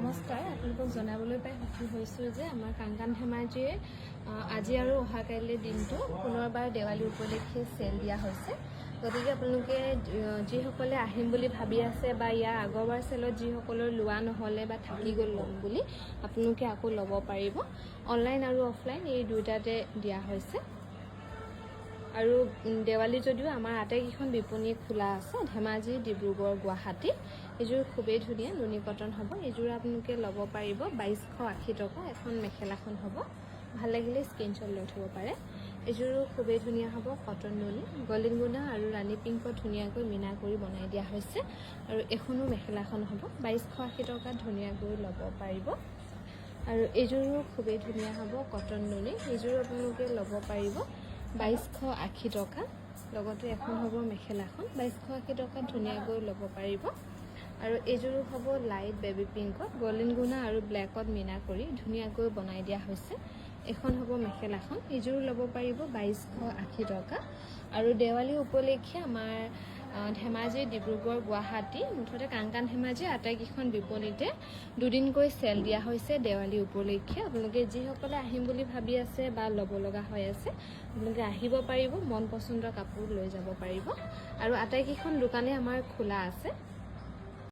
নমস্কাৰ আপোনালোকক জনাবলৈ পাই সুখী হৈছোঁ যে আমাৰ কাংকান ধেমাজিয়ে আজি আৰু অহা কাইলৈ দিনটো পুনৰবাৰ দেৱালী উপলক্ষে চেল দিয়া হৈছে। গতিকে আপোনালোকে যিসকলে আহিম বুলি ভাবি আছে বা ইয়াৰ আগৰবাৰ চেলত যিসকলৰ লোৱা নহ'লে বা থাকি গ'ল ল'ম বুলি আপোনালোকে আকৌ ল'ব পাৰিব। অনলাইন আৰু অফলাইন এই দুয়োটাতে দিয়া হৈছে। আৰু দেৱালী যদিও আমাৰ আটাইকেইখন বিপণী খোলা আছে, ধেমাজি, ডিব্ৰুগড়, গুৱাহাটী। এইযোৰ খুবেই ধুনীয়া নুনি কটন হ'ব। এইযোৰ আপোনালোকে ল'ব পাৰিব 2280 টকা। এখন মেখেলাখন হ'ব, ভাল লাগিলে স্ক্ৰীনশ্বট লৈ থ'ব পাৰে। এইযোৰো খুবেই ধুনীয়া হ'ব, কটন নুনি, গল্ডেন গুণা আৰু ৰাণী পিংকত ধুনীয়াকৈ মিনা কৰি বনাই দিয়া হৈছে। আৰু এখনো মেখেলাখন হ'ব 2280 টকাত ধুনীয়াকৈ ল'ব পাৰিব। আৰু এইযোৰো খুবেই ধুনীয়া হ'ব, কটন নুনি। এইযোৰো আপোনালোকে ল'ব পাৰিব 2280 টকা। লগতে এখন হ'ব মেখেলাখন 2280 টকাত ধুনীয়াকৈ ল'ব পাৰিব। আৰু এইযোৰো হ'ব লাইট বেবী পিংকত গল্ডেন গুণা আৰু ব্লেকত মিনা কৰি ধুনীয়াকৈ বনাই দিয়া হৈছে। এখন হ'ব মেখেলাখন, এইযোৰো ল'ব পাৰিব 2280 টকা। আৰু দেৱালী উপলক্ষে আমাৰ ধেমাজি, ডিব্ৰুগড়, গুৱাহাটী, মুঠতে কাংকান ধেমাজি আটাইকেইখন বিপণীতে দুদিনকৈ চেল দিয়া হৈছে দেৱালী উপলক্ষে। আপোনালোকে যিসকলে আহিম বুলি ভাবি আছে বা ল'ব লগা হৈ আছে আপোনালোকে আহিব পাৰিব, মন পচন্দৰ কাপোৰ লৈ যাব পাৰিব। আৰু আটাইকেইখন দোকানে আমাৰ খোলা আছে।